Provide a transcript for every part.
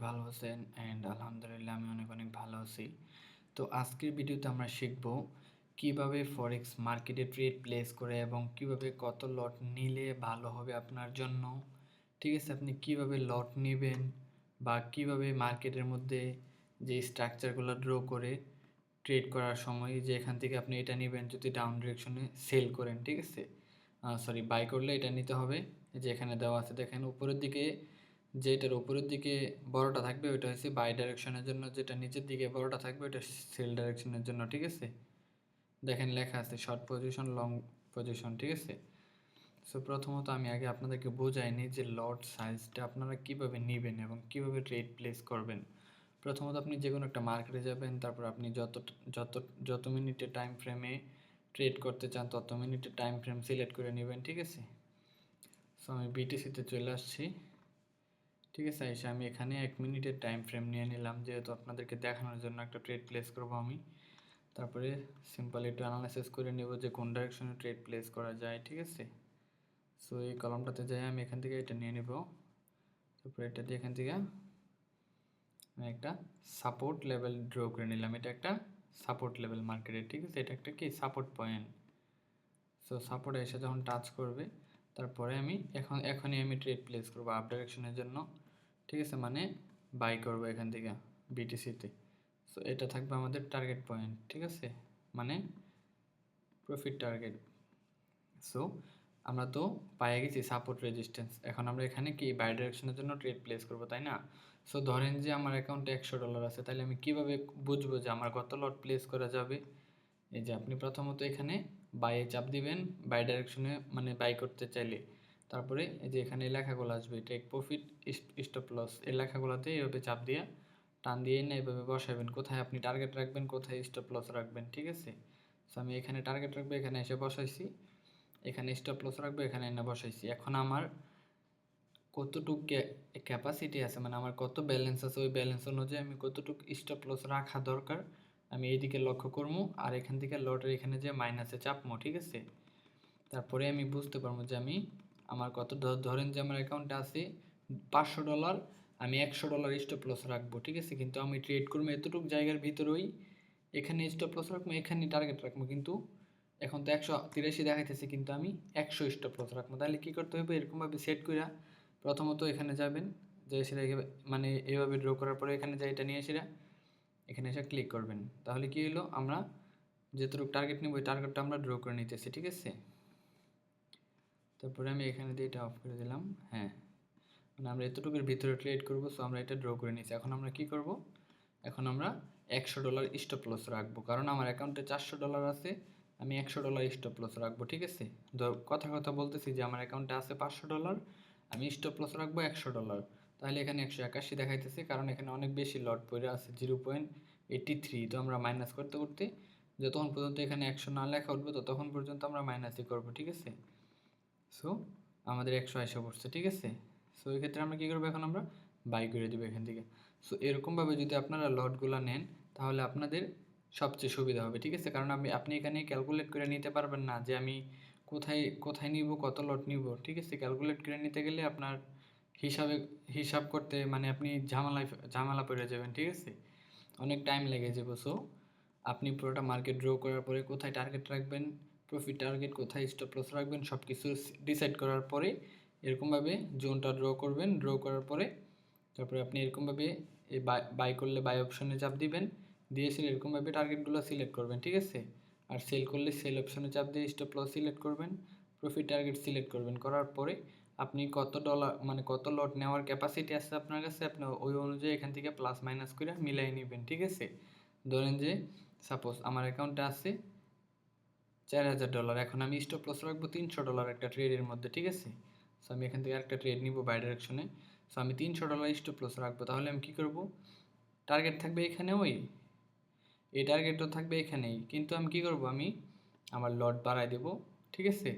ভালো আছেন অ্যান্ড আলহামদুলিল্লাহ আমি অনেক অনেক ভালো আছি। তো আজকের ভিডিওতে আমরা শিখব কিভাবে ফরেক্স মার্কেটে ট্রেড প্লেস করে এবং কিভাবে কত লট নিলে ভালো হবে আপনার জন্য। ঠিক আছে, আপনি কিভাবে লট নেবেন বা কিভাবে মার্কেটের মধ্যে যে স্ট্রাকচারগুলো ড্র করে ট্রেড করার সময় যে এখান থেকে আপনি এটা নেবেন যদি ডাউন ডিরেকশনে সেল করেন, ঠিক আছে, বাই করলে এটা নিতে হবে। যে এখানে দেওয়া আছে দেখেন উপরের দিকে, যেটার উপরের দিকে বড়টা থাকবে ওইটা হচ্ছে বাই ডাইরেকশনের জন্য, যেটা নিচের দিকে বড়টা থাকবে ওইটা সেল ডাইরেকশনের জন্য। ঠিক আছে, দেখেন লেখা আছে শর্ট পজিশন, লং পজিশন। ঠিক আছে, সো প্রথমত আমি আগে আপনাদেরকে বোঝাই নিই যে লট সাইজটা আপনারা কিভাবে নেবেন এবং কিভাবে ট্রেড প্লেস করবেন। প্রথমত আপনি যে কোনো একটা মার্কেটে যাবেন, তারপর আপনি যত যত মিনিটের টাইম ফ্রেমে ট্রেড করতে চান তত মিনিটের টাইম ফ্রেম সিলেক্ট করে নেবেন। ঠিক আছে, সো আমি বিটিসিতে চলে আসছি। ঠিক আছে, এসে আমি এখানে 1 মিনিটের টাইম ফ্রেম নিয়ে নিলাম, যেহেতু আপনাদেরকে দেখানোর জন্য একটা ট্রেড প্লেস করব আমি। তারপরে সিম্পল একটু অ্যানালাইসিস করে নেব যে কোন ডাইরেকশনে ট্রেড প্লেস করা যায়। ঠিক আছে, সো এই কলমটাতে যাই আমি এখান থেকে এটা নিয়ে নেব। তারপরে এটা দিয়ে এখান থেকে আমি একটা সাপোর্ট লেভেল ড্র করে নিলাম। এটা একটা সাপোর্ট লেভেল মার্কেটের। ঠিক আছে, এটা একটা কি সাপোর্ট পয়েন্ট। সো সাপোর্টে এসে যখন টাচ করবে তারপরে আমি এখনই আমি ট্রেড প্লেস করবো আপ ডাইরেকশনের জন্য। ঠিক আছে, মানে বাই করবো এখান থেকে বিটিসিতে। সো এটা থাকবে আমাদের টার্গেট পয়েন্ট। ঠিক আছে, মানে প্রফিট টার্গেট। সো আমরা তো পাইয়ে গেছি সাপোর্ট রেজিস্ট্যান্স, এখন আমরা এখানে কি বাই ডাইরেকশনের জন্য ট্রেড প্লেস করবো, তাই না? সো ধরেন যে আমার অ্যাকাউন্টে $100 আছে, তাহলে আমি কিভাবে বুঝবো যে আমার কত লট প্লেস করা যাবে? এই যে আপনি প্রথমত এখানে বাইয়ে চাপ দিবেন, বাই ডাইরেকশনে মানে বাই করতে চাইলে। তারপরে এই যে এখানে লেখাগুলো আসবে টেক প্রফিট, স্টপ লস, এই লেখাগুলোতে এইভাবে চাপ দিয়ে টান দিয়ে না এইভাবে বসাবেন কোথায় আপনি টার্গেট রাখবেন, কোথায় স্টপ লস রাখবেন। ঠিক আছে, সো আমি এখানে টার্গেট রাখবো, এখানে এসে বসাইছি, এখানে স্টপ লস রাখবো, এখানে এনে বসাইছি। এখন আমার কতটুক ক্যাপাসিটি আছে, মানে আমার কত ব্যালেন্স আছে, ওই ব্যালেন্স অনুযায়ী আমি কতটুকু স্টপ লস রাখা দরকার আমি এইদিকে লক্ষ্য করবো, আর এখান থেকে লটের এখানে যে মাইনাসে চাপমো। ঠিক আছে, তারপরে আমি বুঝতে পারবো যে আমি আমার কত, ধরেন যে আমার অ্যাকাউন্টে আছে $500, আমি $100 স্টপ লস রাখবো। ঠিক আছে, কিন্তু আমি ট্রেড করবো এতটুকু জায়গার ভিতরেই, এখানে স্টপ লস রাখবো, এখানে টার্গেট রাখবো, কিন্তু এখন তো 183 দেখাইতেছে, কিন্তু আমি 100 স্টপ লস রাখবো। তাহলে কী করতে হবে, এরকমভাবে সেট করে প্রথমত এখানে যাবেন, যে সেটা মানে এইভাবে ড্র করার পরে এখানে যাই এটা নিয়ে সেটা এখানে এসে ক্লিক করবেন। তাহলে কি হলো, আমরা যেটুকু টার্গেট নেব ওই টার্গেটটা আমরা ড্র করে নিতেছি। ঠিক আছে, তারপরে আমি এখানে দিয়ে এটা অফ করে দিলাম। হ্যাঁ, মানে আমরা এতটুকুর ভিতরে ট্রেড করব, সো আমরা এটা ড্র করে নিয়েছি। এখন আমরা কি করব, এখন আমরা $100 স্টপ লস রাখবো, কারণ আমার অ্যাকাউন্টে $400 আছে, আমি $100 স্টপ লস রাখবো। ঠিক আছে, কথা বলতেছি যে আমার অ্যাকাউন্টে আছে $500, আমি স্টপ লস রাখবো $100। তাহলে এখানে 181 দেখাইতেছে, কারণ এখানে অনেক বেশি লট পড়ে আছে, 0.83। তো আমরা মাইনাস করতে করতে যতক্ষণ পর্যন্ত এখানে 100 না লেখা উঠবে ততক্ষণ পর্যন্ত আমরা মাইনাসই করবো। ঠিক আছে, সো আমাদের 100 এসে পড়ছে। ঠিক আছে, সো এই ক্ষেত্রে আমরা কী করবো, এখন আমরা বাই করে দেবো এখান থেকে। সো এরকমভাবে যদি আপনারা লটগুলো নেন তাহলে আপনাদের সবচেয়ে সুবিধা হবে। ঠিক আছে, কারণ আপনি এখানে ক্যালকুলেট করে নিতে পারবেন না যে আমি কোথায় কোথায় নিব, কত লট নিব। ঠিক আছে, ক্যালকুলেট করে নিতে গেলে আপনার হিসাব করতে মানে আপনি ঝামেলা পড়ে যাবেন। ঠিক আছে, অনেক টাইম লেগে যাবে। সো আপনি পুরোটা মার্কেট ড্র করার পরে কোথায় টার্গেট রাখবেন, প্রফিট টার্গেট কোথায়, স্টপ লস রাখবেন, সব কিছু ডিসাইড করার পরে এরকমভাবে জোনটা ড্র করবেন। ড্র করার পরে তারপরে আপনি এরকমভাবে এই বাই করলে বাই অপশনে চাপ দিবেন, দিয়ে এসে এরকমভাবে টার্গেটগুলো সিলেক্ট করবেন। ঠিক আছে, আর সেল করলে সেল অপশনে চাপ দিয়ে স্টপ লস সিলেক্ট করবেন, প্রফিট টার্গেট সিলেক্ট করবেন। করার পরে আপনি কত ডলার মানে কত লট নেওয়ার ক্যাপাসিটি আছে আপনার কাছে, আপনি ওই অনুযায়ী এখান থেকে প্লাস মাইনাস করে মিলাই নেবেন। ঠিক আছে, ধরেন যে সাপোজ আমার অ্যাকাউন্টে আছে $4000, এখন আমি স্টপ লস রাখবো $300 একটা ট্রেডের মধ্যে। ঠিক আছে, সো আমি এখান থেকে একটা ট্রেড নিব বাই ডাইরেকশনে, সো আমি $300 স্টপ লস রাখবো। তাহলে আমি কী করবো, টার্গেট থাকবে এখানে, এই টার্গেটও থাকবে এখানেই, কিন্তু আমি কী করবো, আমি আমার লট বাড়াই দেবো। ঠিক আছে,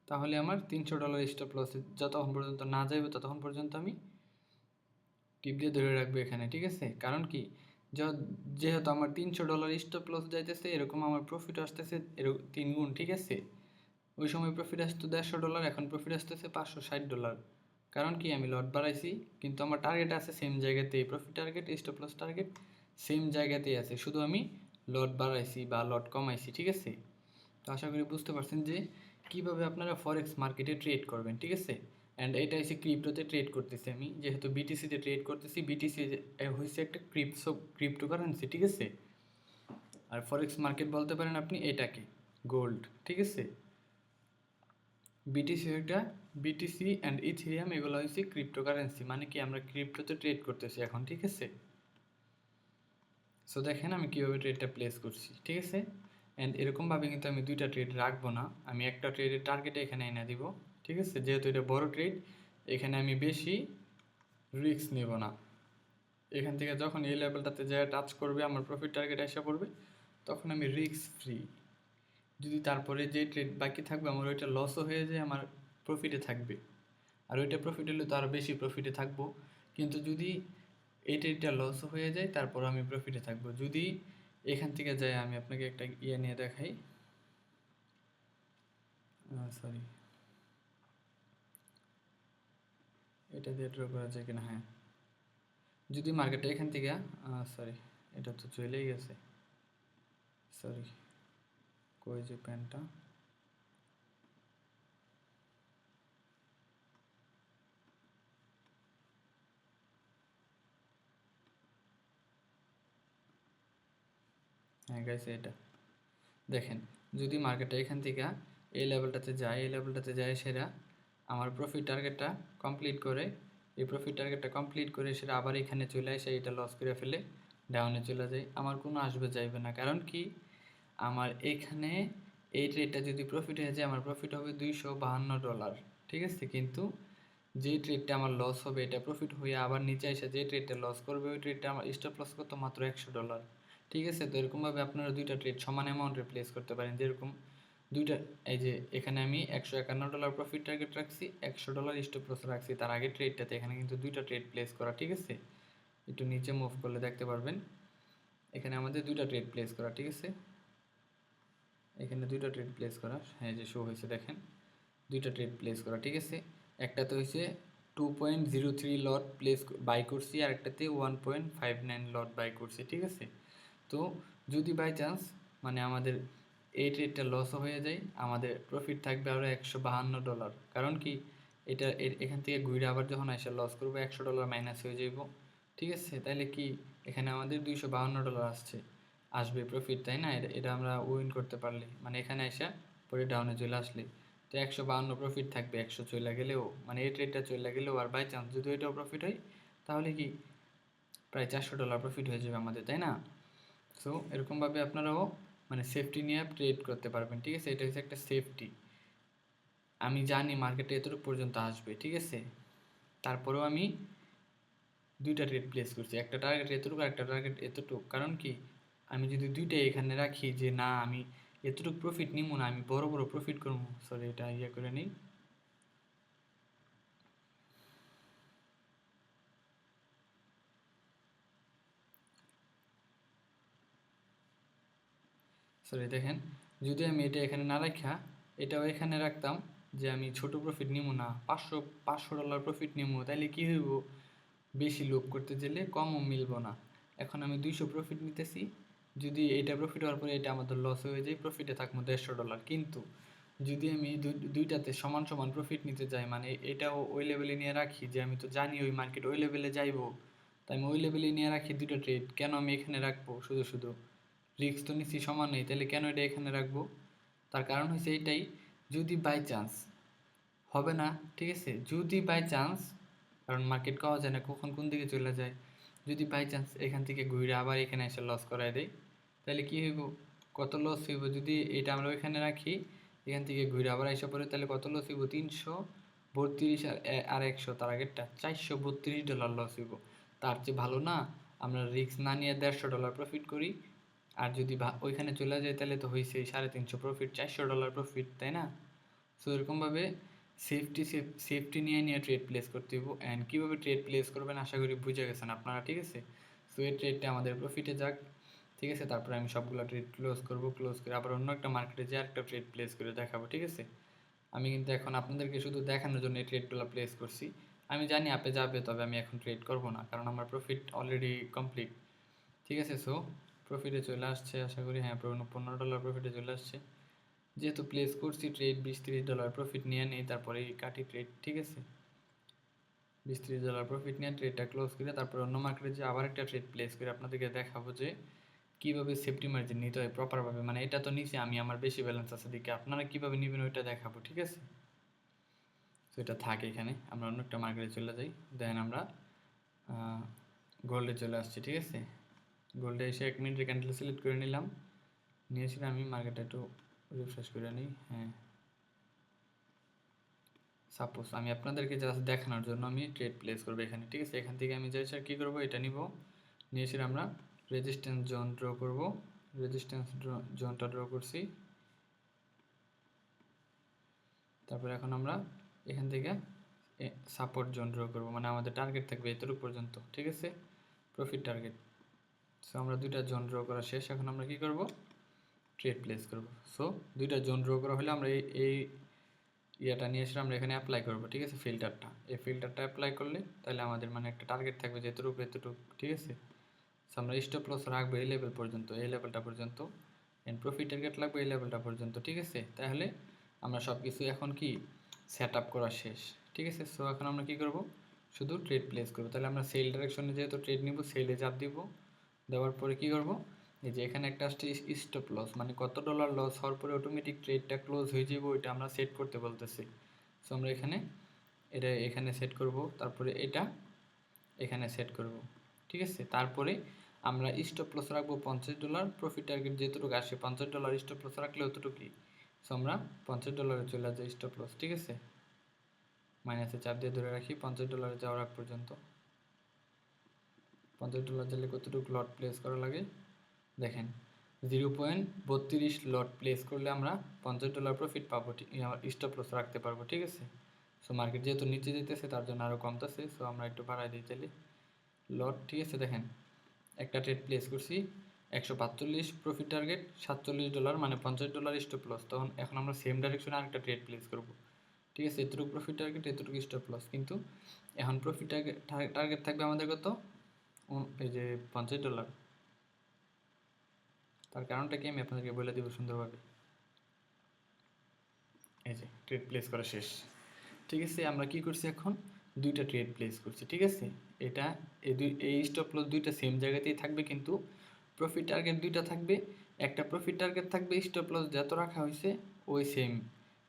তাহলে আমার $300 স্টপ লসে যতক্ষণ পর্যন্ত না যাইবে ততক্ষণ পর্যন্ত আমি টিপ দিয়ে ধরে রাখবো এখানে। ঠিক আছে, কারণ কি, যেহেতু আমার $300 স্টপ লস যাইতেছে, এরকম আমার প্রফিট আসতেছে এরকম 3 গুণ। ঠিক আছে, ওই সময় প্রফিট আসতো $150, এখন প্রফিট আসতেছে $560। কারণ কি আমি লট বাড়াইছি কিন্তু আমার টার্গেট আছে সেম জায়গাতেই, profit target stop loss target same জায়গাতেই আছে, শুধু আমি লট বাড়াইছি বা লট কমাইছি। ঠিক আছে, তো আশা করি বুঝতে পারছেন যে কীভাবে আপনারা ফরেক্স মার্কেটে ট্রেড করবেন। ঠিক আছে, অ্যান্ড এটা হচ্ছে ক্রিপ্টোতে ট্রেড করতেছি আমি, যেহেতু বিটিসিতে ট্রেড করতেছি, বিটিসি হচ্ছে একটা ক্রিপ্টোকারেন্সি। ঠিক আছে, আর ফরেক্স মার্কেট বলতে পারেন আপনি এটাকে গোল্ড। ঠিক আছে, বিটিসি অ্যান্ড ইথেরিয়াম এগুলো হচ্ছে ক্রিপ্টোকারেন্সি, মানে কি আমরা ক্রিপ্টোতে ট্রেড করতেছি এখন। ঠিক আছে, সো দেখেন আমি কীভাবে ট্রেডটা প্লেস করছি। ঠিক আছে, অ্যান্ড এরকমভাবে কিন্তু আমি দুইটা ট্রেড রাখবো না, আমি একটা ট্রেডের টার্গেটে এখানে এনে দিব। ঠিক আছে, যেহেতু এটা বড় ট্রেড, এখানে আমি বেশি রিস্ক নেব না। এখান থেকে যখন এই লেভেলটাতে যা টাচ করবে আমার প্রফিট টার্গেট এসে পড়বে, তখন আমি রিস্ক ফ্রি। যদি তারপরে যে ট্রেড বাকি থাকবে আমার ওইটা লসও হয়ে যায়, আমার প্রফিটে থাকবে, আর ওইটা প্রফিট হলে তো আরও বেশি প্রফিটে থাকবো। কিন্তু যদি এই ট্রেডটা লস হয়ে যায় তারপর আমি প্রফিটে থাকবো। যদি এখান থেকে যাই, আমি আপনাকে একটা ইয়ে নিয়ে দেখাই, সরি এটা দিয়ে ড্র করা যায় কিনা। হ্যাঁ, যদি মার্কেটটা এখান থেকে সরি এটা তো চলেই গেছে, সরি কই যে প্যানটা, হ্যাঁ গাইছে এটা দেখেন, যদি মার্কেটটা এখান থেকে এই লেভেলটাতে যায় সেটা আমার প্রফিট টার্গেটটা কমপ্লিট করে, এই প্রফিট টার্গেটটা কমপ্লিট করে সেটা আবার এখানে চলে আসে, এটা লস করে ফেলে ডাউনে চলে যায়, আমার কোনো আসবে যাইবে না। কারণ কি আমার এখানে এই ট্রেডটা যদি প্রফিট হয়ে যায় আমার প্রফিট হবে $252। ঠিক আছে, কিন্তু যে ট্রেডটা আমার লস হবে এটা প্রফিট হয়ে আবার নিচে এসে যে ট্রেডটা লস করবে ওই ট্রেডটা আমার স্টপ লস কত, মাত্র $100। ঠিক আছে, তো এরকমভাবে আপনারা দুইটা ট্রেড সমান অ্যামাউন্টে প্লেস করতে পারেন। যেরকম দুইটা, এই যে এখানে আমি $151 প্রফিট টার্গেট রাখছি, $100 স্টপ লস রাখছি তার আগে ট্রেডটাতে, এখানে কিন্তু দুইটা ট্রেড প্লেস করা। ঠিক আছে, একটু নিচে মুভ করলে দেখতে পারবেন এখানে আমাদের দুইটা ট্রেড প্লেস করা। ঠিক আছে, এখানে দুইটা ট্রেড প্লেস করা, হ্যাঁ যে শো হয়েছে দেখেন, দুইটা ট্রেড প্লেস করা। ঠিক আছে, একটাতে হয়েছে 2.03 লট প্লেস বাই করছি, আর একটাতে 1.59 লট বাই করছি। ঠিক আছে, তো যদি বাই চান্স মানে আমাদের এই ট্রেডটা লসও হয়ে যায়, আমাদের প্রফিট থাকবে আরও $152। কারণ কি এটা এখান থেকে ঘুরে আবার যখন এসে লস করবো $100 মাইনাস হয়ে যাইব। ঠিক আছে, তাহলে কি এখানে আমাদের $252 আসবে প্রফিট, তাই না? এটা আমরা উইন করতে পারলে, মানে এখানে এসে পরে ডাউনে চলে আসলে তো 152 প্রফিট থাকবে, 100 চলে গেলেও, মানে এই ট্রেডটা চলে গেলেও, আর বাই চান্স যদি এটাও প্রফিট হয় তাহলে কি প্রায় $400 প্রফিট হয়ে যাবে আমাদের, তাই না? সো এরকমভাবে আপনারাও মানে সেফটি নিয়ে ট্রেড করতে পারবেন। ঠিক আছে, এটা হচ্ছে একটা সেফটি। আমি জানি মার্কেটে এতটুকু পর্যন্ত আসবে। ঠিক আছে, তারপরেও আমি দুইটা ট্রেড প্লেস করছি, একটা টার্গেট এতটুকু আর একটা টার্গেট এতটুকু। কারণ কি আমি যদি দুইটাই এখানে রাখি যে না আমি এতটুকু প্রফিট নিব না, আমি বড় বড় প্রফিট করবো, সরি এটা ইয়ে করে নিই, সরি দেখেন, যদি আমি এটা এখানে না রাখা এটাও এখানে রাখতাম যে আমি ছোট প্রফিট নিব না, $500 প্রফিট নিব, তাহলে কি হইব, বেশি লোভ করতে গেলে কমও মিলবো না। এখন আমি 200 প্রফিট নিতেছি, যদি এটা প্রফিট হওয়ার পরে এটা আমাদের লস হয়ে যায়, প্রফিটে থাকবো $150। কিন্তু যদি আমি দুইটাতে সমান সমান প্রফিট নিতে যাই, মানে এটাও ওই লেভেলে নিয়ে রাখি যে আমি তো জানি ওই মার্কেট ওই লেভেলে যাইবো, তাই আমি ওই লেভেলে নিয়ে রাখি দুটো ট্রেড, কেন আমি এখানে রাখবো শুধু শুধু, রিস্ক তো নিচ্ছি সমান নেই, তাহলে কেন এটা এখানে রাখবো? তার কারণ হচ্ছে এইটাই, যদি বাই চান্স হবে না, ঠিক আছে, যদি বাই চান্স, কারণ মার্কেট পাওয়া যায় না কখন কোন দিকে চলে যায়, যদি বাই চান্স এখান থেকে ঘুরে আবার এখানে এসে লস করায় দেয়, তাহলে কি হইব, কত লস হইব, যদি এটা আমরা ওইখানে রাখি এখান থেকে ঘুরে আবার এসে পড়ে তাহলে কত লস হইব, 332 আর 100, তার আগেরটা $432 লস হইব। তার চেয়ে ভালো না আমরা রিস্ক না নিয়ে $150 প্রফিট করি, আর যদি ওইখানে চলে যায় তাহলে তো হয়েছে 350 প্রফিট, $400 প্রফিট, তাই না? সো এরকমভাবে সেফটি নিয়ে নিয়ে ট্রেড প্লেস করতে হইব। অ্যান্ড কীভাবে ট্রেড প্লেস করবেন আশা করি বুঝে গেছেন আপনারা। ঠিক আছে, সো এই ট্রেডটা আমাদের প্রফিটে যাক। ঠিক আছে, তারপরে আমি সবগুলো ট্রেড ক্লোজ করব, ক্লোজ করে আবার অন্য একটা মার্কেটে যে একটা ট্রেড প্লেস করে দেখাবো। ঠিক আছে, আমি কিন্তু এখন আপনাদেরকে শুধু দেখানোর জন্য এই ট্রেডগুলো প্লেস করছি, আমি জানি আপে যাবে, তবে আমি এখন ট্রেড করব না, কারণ আমার প্রফিট অলরেডি কমপ্লিট। ঠিক আছে, সো প্রফিটে চলে আসছে আশা করি। হ্যাঁ, $15 প্রফিটে চলে আসছে। যেহেতু প্লেস করছি ট্রেড, $20-30 প্রফিট নিয়ে নেই, তারপরে কাটি ট্রেড। ঠিক আছে, $20-30 প্রফিট নিয়ে ট্রেডটা ক্লোজ করে তারপর অন্য মার্কেটে যে আবার একটা ট্রেড প্লেস করে আপনাদেরকে দেখাবো যে কীভাবে সেফটি মার্জিন নিতে হয় প্রপারভাবে। মানে এটা তো নিচে আমি, আমার বেশি ব্যালেন্স আছে দিকে, আপনারা কীভাবে নেবেন ওইটা দেখাবো। ঠিক আছে, তো এটা থাকে এখানে। আমরা অন্য একটা মার্কেটে চলে যাই, দেন আমরা গোল্ডে চলে আসছি। ঠিক আছে, গোল্ডে এসে 1 মিনিটের ক্যান্ডেল সিলেক্ট করে নিলাম, নিয়েছিলাম আমি। মার্কেটটা একটু রিফ্রেশ করে নিই। হ্যাঁ, সাপোজ আমি আপনাদেরকে জাস্ট দেখানোর জন্য আমি ট্রেড প্লেস করবো এখানে। ঠিক আছে, এখান থেকে আমি যাই স্যার কী করবো, এটা নিব, নিয়ে এসে আমরা রেজিস্ট্যান্স জোন ড্র করব। রেজিস্ট্যান্স জোনটা ড্র করছি। তারপর এখন আমরা এখান থেকে সাপোর্ট জোন ড্র করবো, মানে আমাদের টার্গেট থাকবে এতটুকু পর্যন্ত। ঠিক আছে, প্রফিট টার্গেট। সো আমরা দুইটা জোন ড্র করা শেষ, এখন আমরা কি করব, ট্রেড প্লেস করব। সো দুইটা জোন ড্র করা হলে আমরা এই ইয়েটা নিয়ে এসে আমরা এখানে অ্যাপ্লাই করবো। ঠিক আছে, ফিল্টারটা, এই ফিল্টারটা অ্যাপ্লাই করলে তাহলে আমাদের মানে একটা টার্গেট থাকবে যে এতটুকু এতটুকু। ঠিক আছে, সো আমরা স্টপ লস রাখবো এই লেভেল পর্যন্ত, এই লেভেলটা পর্যন্ত, এন্ড প্রফিট টার্গেট লাগবে এই লেভেলটা পর্যন্ত। ঠিক আছে, তাহলে আমরা সব কিছু এখন কি সেট আপ করা শেষ। ঠিক আছে, সো এখন আমরা কি করব, শুধু ট্রেড প্লেস করবো। তাহলে আমরা সেল ডাইরেকশনে যেহেতু ট্রেড নিব, সেলে চাপ দিব, দেওয়ার পরে কি করব, এই যে এখানে একটা আসছে স্টপ লস, মানে কত ডলার লস হওয়ার পরে অটোমেটিক ট্রেডটা ক্লোজ হয়ে যাবে, ওইটা আমরা সেট করতে বলতেছি। সো আমরা এখানে এটা এখানে সেট করব, তারপরে এটা এখানে সেট করব। ঠিক আছে, তারপরে আমরা স্টপ লস রাখবো $50, প্রফিট টার্গেট যেতটুকু আসে $50 স্টপ লস রাখলে অতটুকুই। সো আমরা $50 চলে যাই স্টপ লস। ঠিক আছে, মাইনাসে চাপ দিয়ে ধরে রাখি $50 যাওয়ার আগ পর্যন্ত। $50 চাইলে কতটুকু লট প্লেস করা লাগে দেখেন, 0.32 লট প্লেস করলে আমরা $50 প্রফিট পাবো, স্টপ লস রাখতে পারবো। ঠিক আছে, সো মার্কেট যেহেতু নিচে যেতেছে তার জন্য আরও কমতেছে, সো আমরা একটু বাড়াই দিই তাহলে লট। ঠিক আছে, দেখেন একটা ট্রেড প্লেস করছি 145 প্রফিট টার্গেট $47, মানে $50 স্টপ লস। তখন এখন আমরা সেম ডাইরেকশনে আরেকটা ট্রেড প্লেস করব। ঠিক আছে, এতটুকু প্রফিট টার্গেট, এতটুকু স্টপ লস, কিন্তু এখন প্রফিট টার্গেট থাকবে আমাদের কত, এই যে $50। তার কারণটা কি আমি আপনাদেরকে বলে দেবো সুন্দরভাবে। এই যে ট্রেড প্লেস করা শেষ। ঠিক আছে, আমরা কি করছি এখন, দুইটা ট্রেড প্লেস করছি। ঠিক আছে, এটা এই স্টপ লস দুইটা সেম জায়গাতেই থাকবে, কিন্তু প্রফিট টার্গেট দুইটা থাকবে। একটা প্রফিট টার্গেট থাকবে, স্টপ লস যত রাখা হয়েছে ওই সেম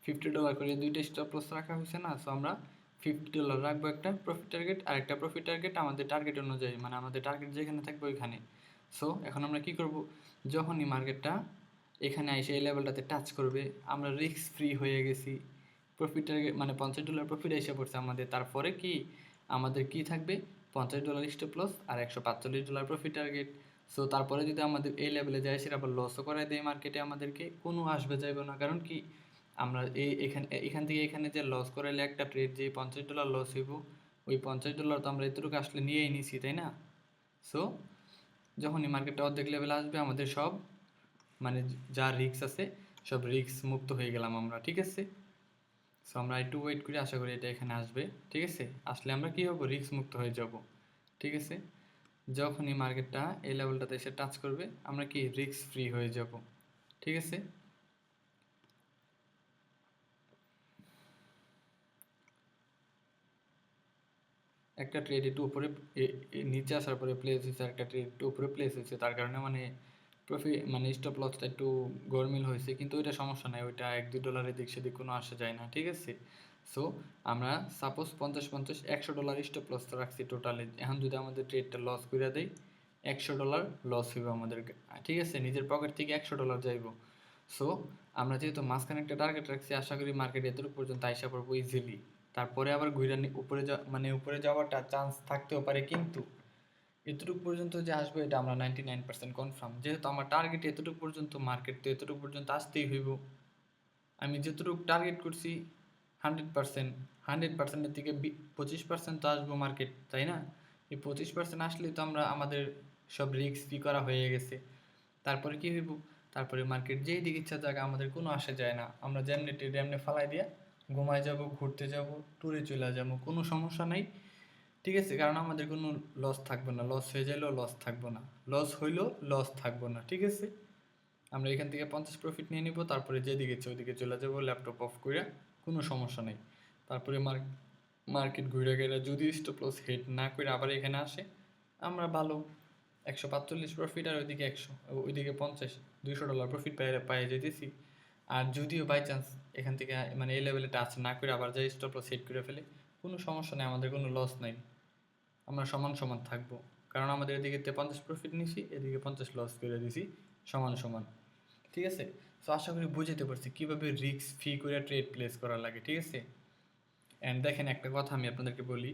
$50 করে দুইটা স্টপ লস রাখা হয়েছে না। সো আমরা $50 রাখবো একটা প্রফিট টার্গেট, আর একটা প্রফিট টার্গেট আমাদের টার্গেট অনুযায়ী, মানে আমাদের টার্গেট যেখানে থাকবে ওইখানে। সো এখন আমরা কি করব, যখনই মার্কেটটা এখানে এসে এই লেভেলটাতে টাচ করবে, আমরা রিস্ক ফ্রি হয়ে গেছি, প্রফিট টার্গেট মানে $50 প্রফিট এসে পড়ছে আমাদের। তারপরে কি আমাদের কি থাকবে, $50 স্টপ লস আর $145 প্রফিট টার্গেট। সো তারপরে যদি আমাদের এই লেভেলে যায়, সেটা আবার লসও করায় দেয় মার্কেটে আমাদেরকে, কোনো আসবে যাইবে না। কারণ কি আমরা এখান থেকে এখানে যে লস করাইলে একটা ট্রেড যে $50 লস হইব, ওই $50 তো আমরা এতটুকু আসলে নিয়েই নিছি, তাই না? সো যখনই মার্কেটটা অর্ধেক লেভেলে আসবে, আমাদের সব মানে যা রিস্ক আছে সব রিস্ক মুক্ত হয়ে গেলাম আমরা। ঠিক আছে, সো আমরা একটু ওয়েট করি, আশা করি এটা এখানে আসবে। ঠিক আছে, আসলে আমরা কি হব, রিস্ক মুক্ত হয়ে যাব। ঠিক আছে, যখনই মার্কেটটা এই লেভেলটাতে এসে টাচ করবে, আমরা কি রিস্ক ফ্রি হয়ে যাব। ঠিক আছে, একটা ট্রেড একটু উপরে নিচে আসার পরে প্লেস হয়েছে, একটা ট্রেড একটু উপরে প্লেস হয়েছে, তার কারণে মানে প্রফিট মানে স্টপ লসটা একটু গরমিল হয়েছে, কিন্তু ওইটা সমস্যা নাই, ওইটা $1-2 দিক সেদিক কোনো আসা যায় না। ঠিক আছে, সো আমরা সাপোজ 50-50 $100 স্টপ লস রাখছি টোটালে। এখন যদি আমাদের ট্রেডটা লস করে দেয়, $100 লস হইব আমাদের। ঠিক আছে, নিজের পকেট থেকে $100 যাইব। সো আমরা যেহেতু মাঝখানে একটা টার্গেট রাখছি, আশা করি মার্কেট এতটুকু পর্যন্ত আইসা পড়বো ইজিলি। তারপরে আবার ঘুরে উপরে মানে উপরে যাওয়াটা চান্স থাকতেও পারে, কিন্তু এতটুকু পর্যন্ত যে আসবে এটা আমরা 99% কনফার্ম। যেহেতু আমার টার্গেট এতটুকু পর্যন্ত, মার্কেট তো এতটুকু পর্যন্ত আসতেই হইব। আমি যতটুকু টার্গেট করছি 100%, থেকে 25% তো আসবো মার্কেট, তাই না? এই 25% আসলেই তো আমরা আমাদের সব রিস্ক ফ্রি করা হয়ে গেছে। তারপরে কি হইব, তারপরে মার্কেট যেই দিকে ইচ্ছা জায়গা আমাদের কোনো আসে যায় না, আমরা যেমনি ট্রেড এমনি ফালাই দিয়া ঘুমায় যাব, ঘুরতে যাব, ট্যুরে চলে যাব, কোনো সমস্যা নাই। ঠিক আছে, কারণ আমাদের কোনো লস থাকবে না, লস হয়ে গেলেও লস থাকবো না, লস হইলেও লস থাকবো না। ঠিক আছে, আমরা এখান থেকে 50 প্রফিট নিয়ে নিব, তারপরে যেদিকে ইচ্ছে ওইদিকে চলে যাবো ল্যাপটপ অফ করে, কোনো সমস্যা নেই। তারপরে মার্কেট ঘুরে গেলে যদি স্টপ লস হিট না করে আবার এখানে আসে, আমরা ভালো 145 প্রফিট, আর ওইদিকে 100, ওইদিকে 50, $200 প্রফিট পাই যেতেছি। আর যদিও বাই চান্স এখান থেকে মানে এই লেভেলে টাচ না করে আবার যাই স্টপ লস হিট করে ফেলে, কোনো সমস্যা নেই, আমাদের কোনো লস নাই, আমরা সমান সমান থাকবো। কারণ আমাদের এদিকে 50 প্রফিট নিছি, এদিকে 50 লস করে দিছি, সমান সমান। ঠিক আছে, তো আশা করি বুঝতে পারছি কীভাবে রিস্ক ফ্রি করে ট্রেড প্লেস করা লাগে। ঠিক আছে, অ্যান্ড দেখেন একটা কথা আমি আপনাদেরকে বলি,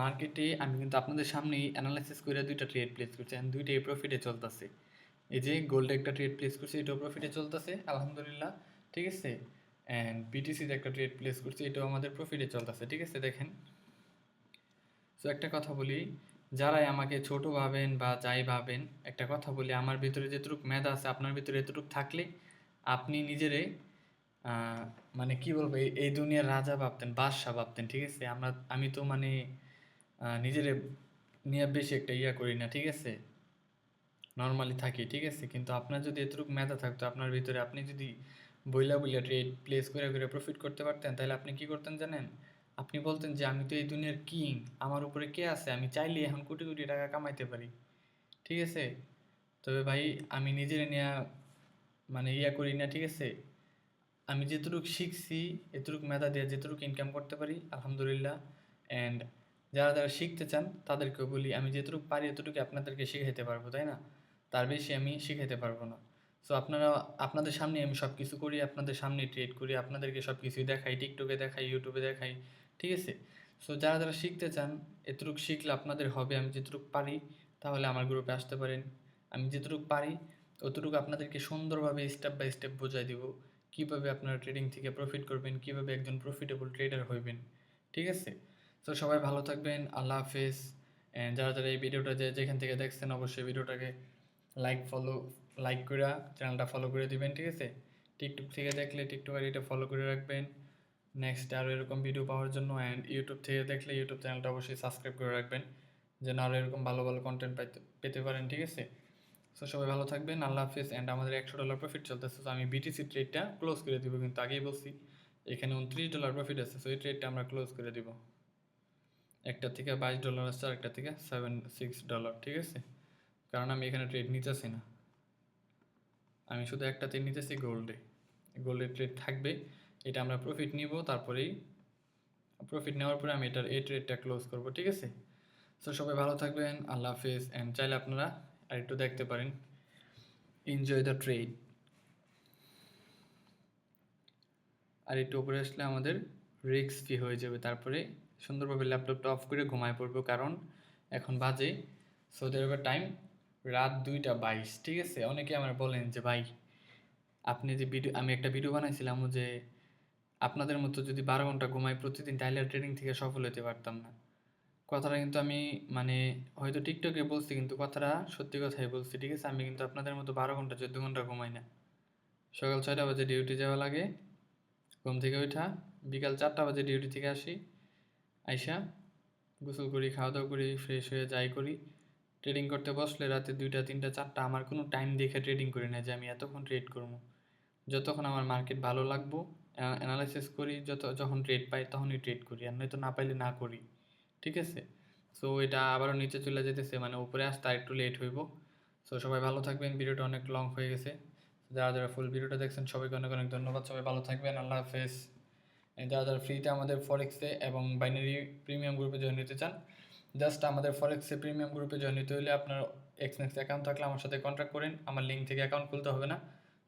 মার্কেটে আমি কিন্তু আপনাদের সামনেই অ্যানালাইসিস করে দুইটা ট্রেড প্লেস করছি, অ্যান্ড দুইটাই প্রফিটে চলতেছে। এই যে গোল্ডে একটা ট্রেড প্লেস করছি, এটাও প্রফিটে চলতেছে আলহামদুলিল্লাহ। ঠিক আছে, অ্যান্ড বিটিসিতে একটা ট্রেড প্লেস করছি, এটাও আমাদের প্রফিটে চলতেছে। ঠিক আছে, দেখেন, তো একটা কথা বলি, যারাই আমাকে ছোট ভাবেন বা যাই ভাবেন, একটা কথা বলি, আমার ভিতরে যেটুকু মেধা আছে আপনার ভিতরে এতটুকু থাকলে আপনি নিজেরে মানে কি বলবো, এই দুনিয়ার রাজা ভাবতেন, বাদশাহ ভাবতেন। ঠিক আছে, আমি তো মানে নিজেরে নিয়ে বেশি একটা ইয়া করি না। ঠিক আছে, নর্মালি থাকি। ঠিক আছে, কিন্তু আপনার যদি এতটুকু মেধা থাকতো আপনার ভিতরে, আপনি যদি বইলা বইলা ট্রেড প্লেস করে করে প্রফিট করতে পারতেন, তাহলে আপনি কি করতেন জানেন? আপনি বলতেন যে আমি তো এই দুনিয়ার কিং, আমার উপরে কে আছে, আমি চাইলে এখন কোটি কোটি টাকা কামাইতে পারি। ঠিক আছে, তবে ভাই আমি নিজের নিয়ে মানে ইয়া করি না। ঠিক আছে, আমি যেটুকু শিখছি, এতটুকু মেধা দিয়ে যেটুকু ইনকাম করতে পারি আলহামদুলিল্লাহ। অ্যান্ড যারা যারা শিখতে চান তাদেরকেও বলি, আমি যেটুকু পারি এতটুকু আপনাদেরকে শিখাইতে পারবো, তাই না? তার বেশি আমি শিখাইতে পারবো না। সো আপনারা, আপনাদের সামনে আমি সব কিছু করি, আপনাদের সামনে ট্রেড করি, আপনাদেরকে সব কিছুই দেখাই, টিকটকে দেখাই, ইউটিউবে দেখাই। ঠিক আছে, সো যারা যারা শিখতে চান, এতটুকু শিখলে আপনাদের হবে, আমি যেটুকু পারি, তাহলে আমার গ্রুপে আসতে পারেন। আমি যেটুকু পারি অতটুকু আপনাদেরকে সুন্দরভাবে স্টেপ বাই স্টেপ বোঝাই দিব, কীভাবে আপনারা ট্রেডিং থেকে প্রফিট করবেন, কীভাবে একজন প্রফিটেবল ট্রেডার হইবেন। ঠিক আছে, তো সবাই ভালো থাকবেন, আল্লাহ হাফেজ। অ্যান্ড যারা যারা এই ভিডিওটা যেখান থেকে দেখছেন, অবশ্যই ভিডিওটাকে লাইক করে চ্যানেলটা ফলো করে দিবেন। ঠিক আছে, টিকটক থেকে দেখলে টিকটক আইডিটা ফলো করে রাখবেন নেক্সট আরও এরকম ভিডিও পাওয়ার জন্য। অ্যান্ড ইউটিউব থেকে দেখলে ইউটিউব চ্যানেলটা অবশ্যই সাবস্ক্রাইব করে রাখবেন, যেন আরও এরকম ভালো ভালো কন্টেন্ট পেতে পারেন। ঠিক আছে, সো সবাই ভালো থাকবেন, আল্লাহ হাফিজ। অ্যান্ড আমাদের $100 প্রফিট চলতেছে, তো আমি বিটিসি ট্রেডটা ক্লোজ করে দিব, কিন্তু আগেই বলছি এখানে $29 প্রফিট আছে, সো এই ট্রেডটা আমরা ক্লোজ করে দিব। একটা থেকে $22 আসছে, আর একটা থেকে $76। ঠিক আছে, কারণ আমি এখানে ট্রেড নিতেছি না, আমি শুধু একটাতে নিতেছি গোল্ডের ট্রেড থাকবে, এটা আমরা প্রফিট নিব, তারপরেই প্রফিট নেওয়ার পরে আমি এই ট্রেডটা ক্লোজ করব। ঠিক আছে, সো সবাই ভালো থাকবেন, আল্লাহ হাফিজ। অ্যান্ড চাইলে আপনারা আরেকটু দেখতে পারেন, এনজয় দ্য ট্রেড। আর একটু উপরে আসলে আমাদের রিস্ক ফ্রি হয়ে যাবে, তারপরে সুন্দরভাবে ল্যাপটপটা অফ করে ঘুমায় পড়বো, কারণ এখন বাজে সৌদি আরবের টাইম রাত 2:22। ঠিক আছে, অনেকে আমার বলেন যে ভাই আপনি যে আমি একটা ভিডিও বানাইছিলাম যে আপনাদের মতো যদি 12 ঘন্টা ঘুমাই প্রতিদিন, তাহলে ট্রেডিং থেকে সফল হতে পারতাম না। কথাটা কিন্তু আমি মানে হয়তো টিকটকে বলছি, কিন্তু কথাটা সত্যি কথাই বলছি। ঠিক আছে, আমি কিন্তু আপনাদের মতো 12 ঘন্টা 14 ঘন্টা ঘুমাই না। সকাল 6টা বাজে ডিউটি যাওয়া লাগে, ঘুম থেকে ওঠা, বিকাল 4টা বাজে ডিউটি থেকে আসি, আইসা গোসল করি, খাওয়া দাওয়া করি, ফ্রেশ হয়ে যাই করি, ট্রেডিং করতে বসলে রাতে 2টা 3টা 4টা, আমার কোনো টাইম দেখে ট্রেডিং করি না যে আমি এতক্ষণ ট্রেড করবো। যতক্ষণ আমার মার্কেট ভালো লাগবো অ্যানালাইসিস করি, যখন ট্রেড পাই তখনই ট্রেড করি, আর নয়তো না পাইলে না করি। ঠিক আছে, সো এটা আবারও নিচে চলে যেতেছে, মানে উপরে আসতে আর একটু লেট হইব। সো সবাই ভালো থাকবেন, ভিডিওটা অনেক লং হয়ে গেছে, যারা যারা ফুল ভিডিওটা দেখছেন সবাইকে অনেক অনেক ধন্যবাদ, সবাই ভালো থাকবেন, আল্লাহ হাফেজ। যারা যারা ফ্রিতে আমাদের ফরেক্সে এবং বাইনারি প্রিমিয়াম গ্রুপে জয়েন নিতে চান, জাস্ট আমাদের ফরেক্সে প্রিমিয়াম গ্রুপে জয়েন নিতে হলে আপনার এক্সনেক্স অ্যাকাউন্ট থাকলে আমার সাথে কন্ট্যাক্ট করেন, আমার লিঙ্ক থেকে অ্যাকাউন্ট খুলতে হবে না,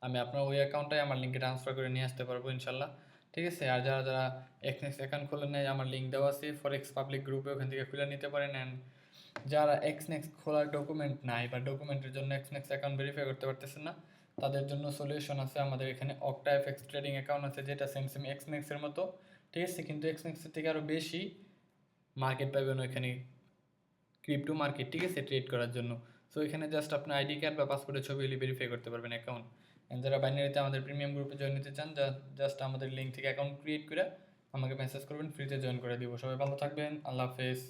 আমি আপনার ওই অ্যাকাউন্টটাই আমার লিঙ্কে ট্রান্সফার করে নিয়ে আসতে পারবো ইনশাল্লাহ। ঠিক আছে, আর যারা যারা এক্সনেক্স অ্যাকাউন্ট খোলেন নাই, আমার লিঙ্ক দেওয়া আছে ফরেক্স পাবলিক গ্রুপে, ওখান থেকে খুলে নিতে পারেন। অ্যান্ড যারা এক্সনেক্স খোলার ডকুমেন্ট নাই বা ডকুমেন্টের জন্য এক্সনেক্স অ্যাকাউন্ট ভেরিফাই করতে পারতেছেন না, তাদের জন্য সলিউশন আছে, আমাদের এখানে অক্টা এফএক্স ট্রেডিং অ্যাকাউন্ট আছে, যেটা সেম সেম এক্সনেক্সের মতো। ঠিক আছে, কিন্তু এক্সনেক্সের থেকে আরও বেশি মার্কেট পাবেন ওইখানে, ক্রিপ্টো মার্কেট। ঠিক আছে, ট্রেড করার জন্য। সো এখানে জাস্ট আপনার আইডি কার্ড বা পাসপোর্টের ছবি হলে ভেরিফাই করতে পারবেন অ্যাকাউন্ট। যারা বাইনারিতে আমাদের প্রিমিয়াম গ্রুপে জয়েন নিতে চান, জাস্ট আমাদের লিঙ্ক থেকে অ্যাকাউন্ট ক্রিয়েট করে আমাকে মেসেজ করবেন, ফ্রিতে জয়েন করে দিব। সবাই ভালো থাকবেন, আল্লাহ হাফেজ।